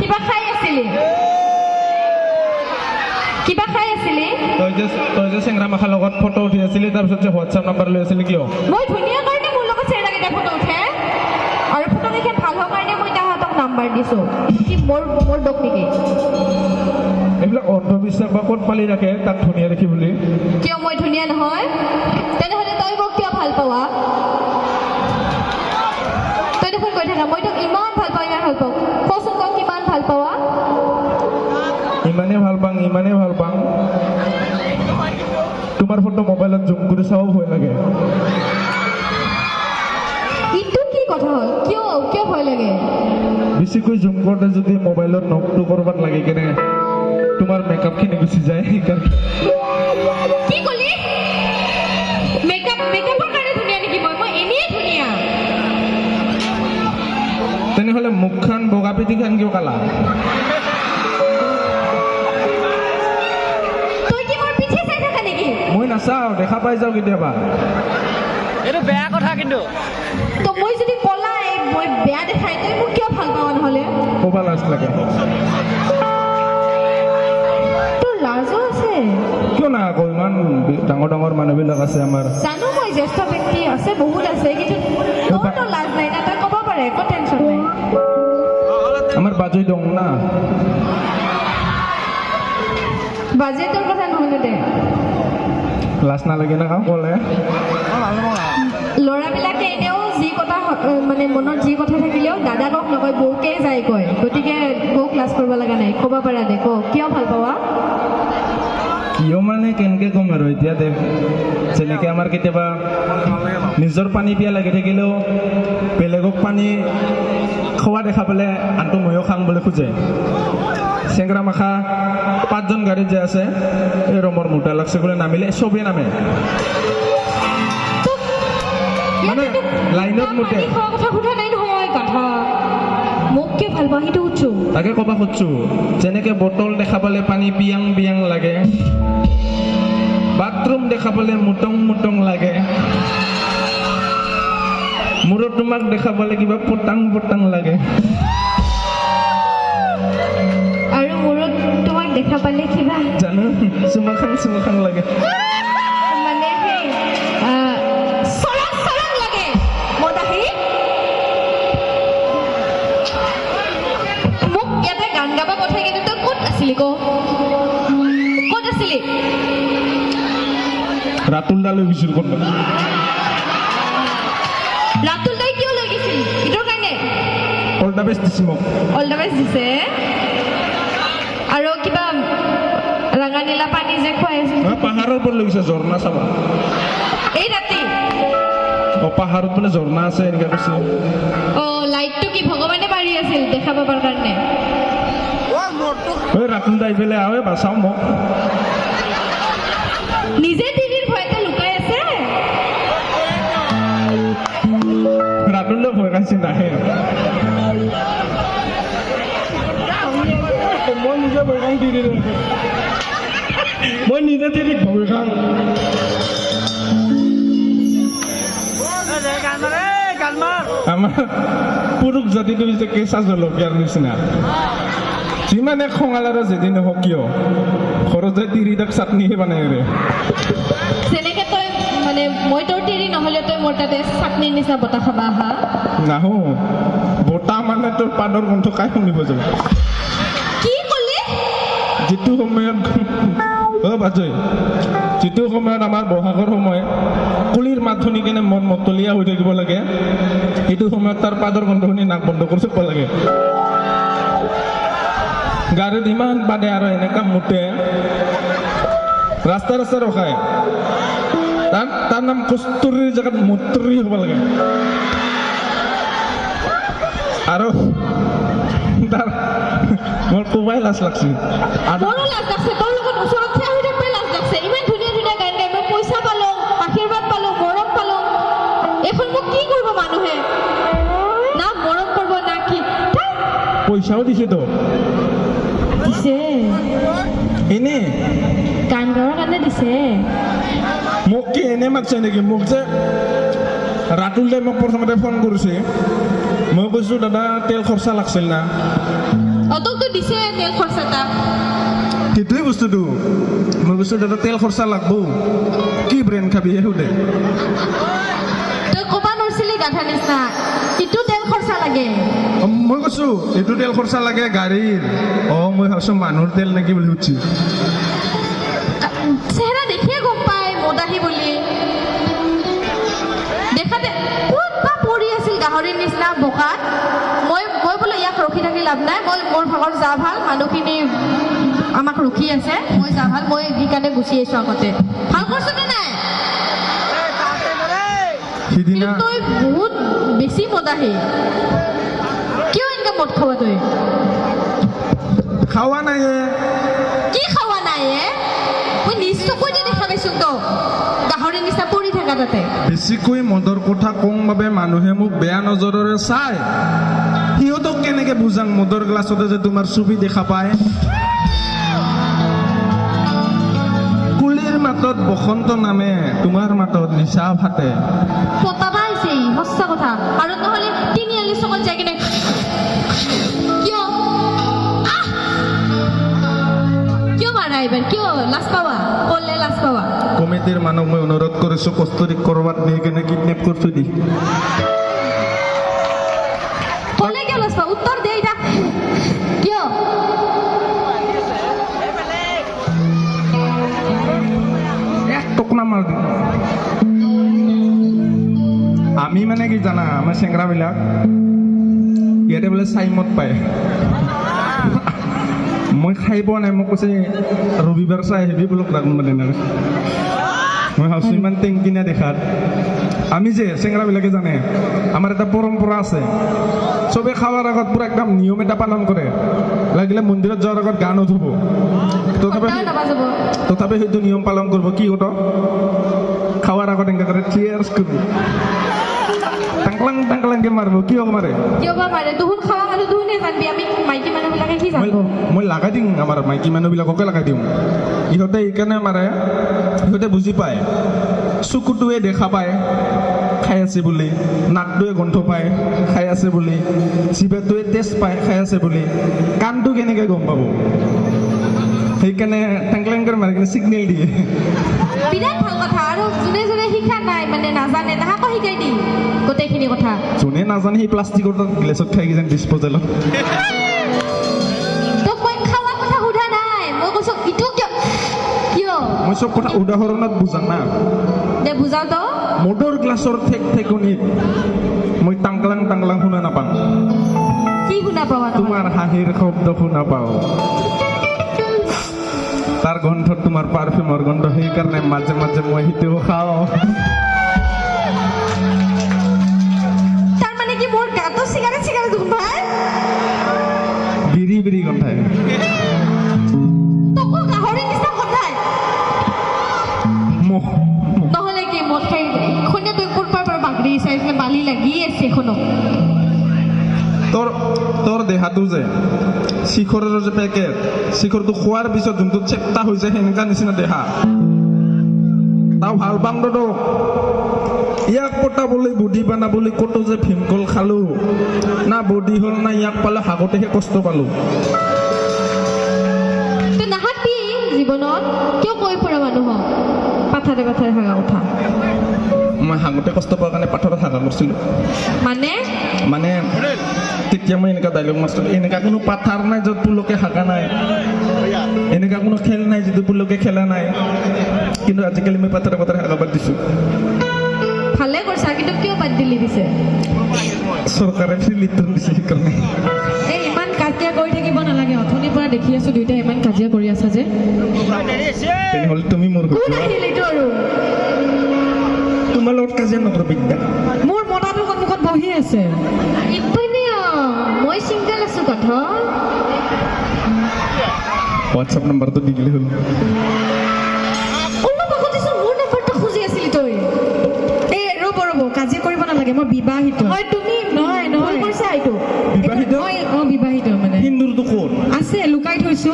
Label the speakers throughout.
Speaker 1: কিবা খাই আছিলি
Speaker 2: তই যে চেংৰা মাখাৰ লগত ফটো উঠি আছিলি তাৰপিছত যে হোৱাটছআপ নাম্বাৰ লৈ আছিলি কিয়
Speaker 1: মই ধুনীয়া কাৰণে মোৰ লগত চেংৰাকেইটা ফটো উঠে আৰু ফটোকেইখন ভাল হোৱাৰ কাৰণে মই তাহাঁতক নাম্বাৰ দিছোঁ কি মোৰ দোষ নেকি
Speaker 2: এইবিলাক অন্ধবিশ্বাস বা ক'ত পালি ৰাখে তাক ধুনীয়া দেখি বুলি
Speaker 1: কিয় মই ধুনীয়া নহয় তেনেহ'লে তই মোক কিয় ভাল পাৱা তই দেখোন কৈ থাকা মই তোক ইমান ভাল পাওঁ কচোন তই কিমান ভাল পাৱা
Speaker 2: ইমানেই ভাল পাওঁ তোমাৰ ফটো মোবাইলত জুম কৰি চাব ভয় লাগে
Speaker 1: ইটো কি কথা হ'ল কিয় ভয় লাগে
Speaker 2: বেছিকৈ জুম কৰোঁতে যদি মোবাইলত নখটো কৰবাত লাগি কেনে তোমাৰ মেকআপখিনি গুচি যায় সেইকাৰণে
Speaker 1: কি ক'লি মেকআপৰ কাৰণে ধুনীয়া নেকি মই এনেই ধুনীয়া
Speaker 2: তেনেহ'লে মুখখন বগা পিঠিখন কিয় কালা
Speaker 1: তই কি মোৰ পিছে চাই থাকা নেকি
Speaker 2: মই নাচাওঁ দেখা পাই যাওঁ কেতিয়াবা
Speaker 3: এইটো বেয়া কথা কিন্তু
Speaker 1: তো মই যদি কলাই মই বেয়া দেখাই তই মোক কিয় ভাল পাৱ নহ'লে
Speaker 2: ক'ব লাজ লাগে
Speaker 1: তোৰ লাজো আছে
Speaker 2: কিয় নাই আকৌ ইমান ডাঙৰ মানুহবিলাক আছে আমাৰ
Speaker 1: জানো মই জ্যেষ্ঠ ব্যক্তি আছে বহুত আছে কিন্তু তোৰতো লাজ নাই না তই ক'ব পাৰে একো টেনশ্যন নাই
Speaker 2: আমাৰ বাজৈ দং না
Speaker 1: বাজেটৰ কথা নহ'লে দে
Speaker 2: লাজ নালাগে না ক'লে
Speaker 1: ল'ৰাবিলাকে এনেও যি কথা মানে মনত যি কথা থাকিলেও দাদাকক নকয় বৌকে যায় কয় গতিকে বৌক লাজ কৰিব লগা নাই ক'ব পাৰা দে কিয় ভাল পাৱা
Speaker 2: কিয় মানে কেনেকৈ ক'ম আৰু এতিয়া দে যেনেকৈ আমাৰ কেতিয়াবা নিজৰ পানী পিয়া লাগি থাকিলেও বেলেগক পানী খোৱা দেখা পালে আনটো ময়ো খাম বুলি খোজে চেংৰা মাখা 5জন গাড়ীত যে আছে এই ৰমৰ মোটা লাগছে বুলি নামিলে চবেই নামে মানে লাইনত মুঠে
Speaker 1: কথা সোধা নাই নহয় কথা মোক কিয় ভাল পাওঁ সেইটো সুধছো
Speaker 2: তাকে ক'ব খুজিছোঁ যেনেকৈ বটল দেখা পালে পানী বিয়াং লাগে বাথৰুম দেখা পালে মুটং লাগে মূৰত তোমাক দেখা পালে কিবা পটাং লাগে
Speaker 1: আৰু মূৰত তোমাক দেখা পালে কিবা
Speaker 2: জানো চুমাখাং লাগে
Speaker 1: মানে সেই চৰং লাগে মদাহী মোক ইয়াতে গান গাব পঠাই কিন্তু তই ক'ত আছিলি ক'ত আছিলি
Speaker 2: ৰাতুল দালৈ গৈছিল ক'ত
Speaker 1: ৰাতুল তই কিয় লৈ গৈছিল ইটোৰ কাৰণে
Speaker 2: অল দ্য বেষ্ট দিছে মোক
Speaker 1: অল দ্য বেষ্ট দিছে আৰু কিবা ৰঙা নীলা পানী যে খুৱাই আছিল
Speaker 2: পাহাৰৰ পৰা লৈ গৈছে ঝৰ্ণা চাবা
Speaker 1: এই ৰাতি
Speaker 2: পাহাৰত বোলে ঝৰ্ণা আছে এনেকৈ কৈছে
Speaker 1: লাইটটো কি ভগৱানে মাৰি আছিল দেখা পাবৰ কাৰণে
Speaker 2: ৰাতুল দাই পেলাই আহে বাচাও মোক
Speaker 1: নিজে তিৰিৰ ভয়তে লুকাই আছে
Speaker 2: ৰাতুল ভয় খাইছে নাহে মই নিজে ভয় খাওঁ তিৰিৰ মই নিজে তিৰিক ভয় খাওঁ আমাৰ পুৰুষ জাতিটো হৈছে কেঁচা জলকীয়াৰ নিচিনা যিমানে খঙাল আৰু যেদি নহওক কিয় ঘৰতে তিৰি তাক চাটনিহে বনাই ৰে
Speaker 1: যেনেকে তই মানে মই তোৰ তিৰি নহ'লে তই মোৰ তাতে চাটনিৰ নিচিনা বতাহ খাবা আহা
Speaker 2: নাহো বতাহ মানে তোৰ পাদৰ গোন্ধ কাই শুনিব যাব
Speaker 1: কি ক'লি
Speaker 2: যিটো সময়ত বাজৈ যিটো সময়ত আমাৰ বহাগৰ সময় কুলিৰ মাত শুনি কেনে মন মতলীয়া হৈ থাকিব লাগে সেইটো সময়ত তাৰ পাদৰ গোন্ধ শুনি নাক বন্ধ কৰি থব লাগে গাড়ীত ইমান বাদে আৰু এনেকা মুঠে ৰাস্তা ৰখায় তাৰ নাম কস্তুৰীৰ জেগাত মুত্ৰী হ'ব লাগে আৰু তাৰ মোৰ কোবাই লাজ লাগছে
Speaker 1: মোৰো লাজ লাগছে তোৰ লগত ওচৰত থিয় হৈ থাকিবই লাজ লাগছে ইমান ধুনীয়া গান গাই মই পইচা পালোঁ আশীৰ্বাদ পালোঁ মৰম পালোঁ এইখন মোক কি কৰিব মানুহে না মৰম কৰিব না কি
Speaker 2: পইচাও দিছেতো
Speaker 1: দিছে
Speaker 2: এনে
Speaker 1: গান গাবৰ কাৰণে দিছে
Speaker 2: মোক কি এনে মাতছে নেকি মোক যে ৰাতুল দাই মোক প্ৰথমতে ফোন কৰিছে মই কৈছোঁ দাদা তেল খৰচা লাগছিল না
Speaker 1: অতকতো দিছে তেল খৰচা এটা
Speaker 2: সেইটোৱে বস্তুটো মই কৈছোঁ দাদা তেল খৰচা লাগব কি ব্ৰেণ্ড খাবি সোধে
Speaker 1: তই ক'বা নোৱাৰিছিলি গাধা নিচিনা ইটো তেল খৰচা লাগে
Speaker 2: মই কৈছোঁ এইটো তেল খৰচা লাগে গাড়ীৰ মই ভাবছোঁ মানুহৰ তেল নেকি বুলি সুধিছোঁ
Speaker 1: চেহেৰা দেখিয়ে গম পায় মদাহী বুলি দেখাতে ক'ত বা পৰি আছিল গাহৰিৰ নিচিনা বোকাত মই বোলে ইয়াক ৰখি থাকি লাভ নাই মই মোৰ ভাগৰ যা ভাল মানুহখিনি আমাক ৰখি আছে মই যা ভাল মই সেইকাৰণে গুচি আহিছোঁ আগতে ভাল কৰিছনে নাই
Speaker 2: সিদিনা
Speaker 1: কিন্তু তই বহুত বেছি মদাহী কিয় এনেকৈ মদ খাৱা তই
Speaker 2: খাৱা নাই
Speaker 1: কি খাৱা নাই মই নিজ চকুৰে দেখা পাইছোঁ তো গাহৰিৰ নিচিনা পৰি থাকা তাতে
Speaker 2: বেছিকৈ মদৰ কথা কম বাবে মানুহে মোক বেয়া নজৰেৰে চায় সিহঁতক কেনেকে বুজাং মদৰ গ্লাছতে যে তোমাৰ ছবি দেখা পায় কুলিৰ মাতত বসন্ত নামে তোমাৰ মাতত নিচা ফাটে
Speaker 1: পতাবা আহিছে সঁচা কথা আৰু নহ'লে তিনিআলি চকত যাই কিনে কিয় কিয় মাৰা এইবাৰ কিয় লাজ পাৱা ক'লে লাজ পাৱা
Speaker 2: কমিটিৰ মানুহ মই অনুৰোধ কৰিছোঁ কস্তুৰীক কৰবাত নি কেনে কিডনেপ কৰি থৈ দি
Speaker 1: ক'লে কিয় লাজ পাৱা উত্তৰ দে এতিয়া কিয়
Speaker 2: এক টকনা মাৰ দি আমি মানে কি জানা আমাৰ চেংৰাবিলাক ইয়াতে বোলে চাইমত পায় মই খাই পোৱা নাই মোক কৈছে ৰবিবাৰ চাই আহিবি বোলো ৰাখোঁ মানে মই ভাবছোঁ ইমান টেংকিনা দেখাত আমি যে চেংৰাবিলাকে জানে আমাৰ এটা পৰম্পৰা আছে চবে খাৱাৰ আগত পুৰা একদম নিয়ম এটা পালন কৰে লাগিলে মন্দিৰত যোৱাৰ আগত গা নুধুব তথাপি সেইটো নিয়ম পালন কৰিব কি কত খাৱাৰ আগত এনেকৈ কৰে চিয়াৰ্ছ কৰিব টাংকলাং টাংকলাংকে মাৰিব কিয় মাৰে
Speaker 1: কিয় বা মাৰে তুহুন খাৱা মানুহ তুহুনে জানবি আমি মাইকী মানুহবিলাকে কি জানিব
Speaker 2: মই লগাই দিওঁ আমাৰ মাইকী মানুহবিলাককে লগাই দিওঁ ইহঁতে এইকাৰণে মাৰে সিহঁতে বুজি পায় চকুটোৱে দেখা পায় খাই আছে বুলি নাকটোৱে গোন্ধ পায় খাই আছে বুলি জিভাটোৱে টেষ্ট পায় খাই আছে বুলি কাণটো কেনেকৈ গম পাব সেইকাৰণে টেংকলেংকৰ মাৰি কিনে ছিগনেল দিয়ে
Speaker 1: বিৰাট ভাল কথা আৰু যোনে যোনে শিক্ষা নাই মানে নাজানে তাহাকো শিকাই দি গোটেইখিনি কথা
Speaker 2: যোনে নাজানে সেই প্লাষ্টিকৰ গ্লাছত খাই কিজান ডিছপ'জেলত
Speaker 1: তোক মই খাৱা কথা সোধা নাই মই কৈছোঁ ইটো কিয় কিয়
Speaker 2: মই চব কথা উদাহৰণত বুজা না
Speaker 1: দে বুজাও তো
Speaker 2: মদৰ গ্লাছৰ ঠেক ঠেকনিত মই টাংকলাং টাংকলাং শুনা নাপাওঁ
Speaker 1: কি শুনা পাৱা
Speaker 2: তোমাৰ হাঁহিৰ শব্দ শুনা পাওঁ তাৰ গন্ধত তোমাৰ পাৰফিউমৰ গন্ধ সেইকাৰণে মাজে মাজে মই সেইটোও খাওঁ
Speaker 1: তাৰ মানে কি মোৰ গাটো চিগাৰেট চিগাৰেট গোন্ধাই
Speaker 2: বিৰি বিৰি গন্ধাই
Speaker 1: তোকো গাহৰি নিচিনা গোন্ধাই
Speaker 2: মহ
Speaker 1: নহ'লে কি মদ খাই খনে তই ক'ৰবাৰ পৰা বাগৰি চাইছে বালি লাগি আছে এখনো
Speaker 2: তোৰ দেহাটো যে শিখৰৰ যে পেকেট শিখৰটো খোৱাৰ পিছত যোনটো চেপ্টা হৈ যায় সেনেকা নিচিনা দেহা তাও ভাল পাম তো ইয়াক পটাবলৈ বডি বনাবলৈ ক'তো যে ভীমকল খালোঁ না বডি হ'ল না ইয়াক পালে হাগতেহে কষ্ট পালোঁ
Speaker 1: তই নাহাকবি জীৱনত কিয় কৈ ফুৰা মানুহক পাথাৰে পাথাৰে হাগা কথা
Speaker 2: মই হাগতে কষ্ট পোৱাৰ কাৰণে পাথৰত হাগা কৰিছিলোঁ মানে তেতিয়া মই এনেকুৱা ডাইলগ মাৰিছিলোঁ এনেকুৱা কোনো পাথাৰ নাই য'ত পুলকে হাগা নাই এনেকুৱা কোনো খেল নাই যিটো পুলকে খেলা নাই কিন্তু আজিকালি মই পাথাৰে পাথাৰে হাগা বাদ দিছোঁ
Speaker 1: ভালে কৰিছা কিন্তু কিয় বাদ দিলি পিছে
Speaker 2: চৰকাৰে ফ্ৰী লিটাৰ দিছে সেইকাৰণে
Speaker 4: এই ইমান কাজিয়া কৰি থাকিব নালাগে অথনিৰ পৰা দেখি আছো দুইটাই ইমান কাজিয়া কৰি আছা যে
Speaker 2: তেনেহ'লে তুমি মোৰ
Speaker 1: কোন আহিল এইটো আৰু
Speaker 2: তোমাৰ লগত কাজিয়া নকৰোঁ বিদ্যা
Speaker 4: মোৰ মতাটোৰ সন্মুখত বহি আছে
Speaker 1: ইপিনে মই চিংগল আছো কথা
Speaker 2: হোৱাটছআপ নম্বৰটো দি দিলে হ'ল
Speaker 1: অলপ আগতে চোন মোৰ নম্বৰটো খুজি আছিলি তই
Speaker 4: এই ৰ'ব কাজিয়া কৰিব নালাগে মই বিবাহিত
Speaker 1: হয় তুমি
Speaker 4: নহয়
Speaker 1: ভুল
Speaker 4: নহয়
Speaker 1: কৰিছা এইটো
Speaker 2: বিবাহিত
Speaker 4: মই বিবাহিত মানে
Speaker 2: হিন্দুৰটো ক'ত
Speaker 4: আছে লুকাই থৈছো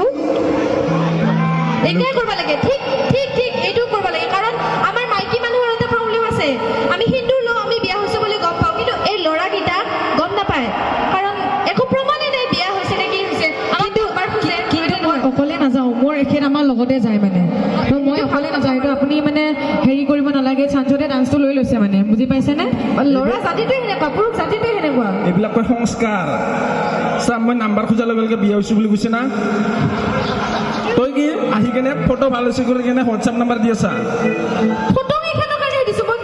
Speaker 1: এটাই কৰিব লাগে ঠিক ঠিক ঠিক এইটো কৰিব লাগে কাৰণ আমাৰ মাইকী মানুহৰ এটা প্ৰব্লেম আছে আমি হিন্দুৰ লওঁ আমি বিয়া হৈছোঁ বুলি গম পাওঁ কিন্তু এই ল'ৰাকেইটা গম নাপায় কাৰণ একো প্ৰমাণেই নাই বিয়া হৈছে নে কি হৈছে
Speaker 4: লগতে যায় মানে তো মই অকলে নাযাওঁ এইটো আপুনি মানে হেৰি কৰিব নালাগে চাঞ্চতে ডান্সটো লৈ লৈছে মানে বুজি পাইছেনে
Speaker 1: ল'ৰা জাতিটোৱে সেনেকুৱা পুৰুষ জাতিটোৱে সেনেকুৱা
Speaker 2: এইবিলাক কয় সংস্কাৰ চা মই নাম্বাৰ খোজাৰ লগে লগে বিয়া হৈছোঁ বুলি কৈছে না তই কি আহি কেনে ফটো ভাল হৈছে কৰি কেনে হোৱাটছআপ নাম্বাৰ দি আছা
Speaker 1: ফটো এইখনৰ কাৰণে দিছোঁ মই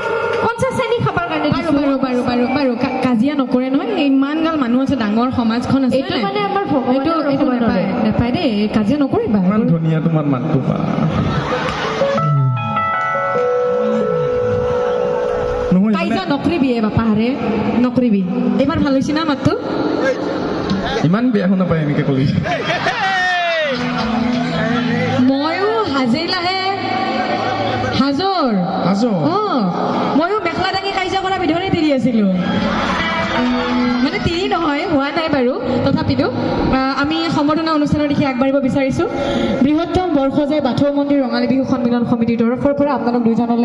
Speaker 1: পঞ্চাছ চেনি খাবৰ কাৰণে
Speaker 4: বাৰু
Speaker 1: দিছোঁ
Speaker 4: বাৰু বাৰু বাৰু বাৰু কাজিয়া নকৰে নহয় ইমান গাল মানুহ আছে ডাঙৰ সমাজখন আছে
Speaker 1: এইটো
Speaker 4: হয় নাই?
Speaker 1: মানে আমাৰ ভগৱানৰ
Speaker 4: এইটো
Speaker 1: ৰখবা
Speaker 4: নাপায়
Speaker 1: নোৱাৰে।
Speaker 4: নাপায় দেই কাজিয়া নকৰিবা
Speaker 2: ইমান ধুনীয়া তোমাৰ মাতটো পা নহয়
Speaker 4: কাজিয়া নকৰিবি বাপাহাৰে নকৰিবি এইবাৰ ভাল হৈছে না মাতটো
Speaker 2: ইমান বেয়া শুনা পায় এনেকে ক'লি
Speaker 4: ময়ো হাজিলাহে হাজৰ
Speaker 2: আছো
Speaker 4: ময়ো মেখেলা দাঙি কাজিয়া কৰা বিধৰে তিৰি আছিলোঁ মানে তিৰি নহয় হোৱা নাই বাৰু তথাপিতো আমি সম্বৰ্ধনা অনুষ্ঠানৰ দিশে আগবাঢ়িব বিচাৰিছোঁ বৃহত্তম বৰসজাই বাথৌ মন্দিৰ ৰঙালী বিহু সন্মিলন সমিতিৰ তৰফৰ পৰা আপোনালোক দুইজনলৈ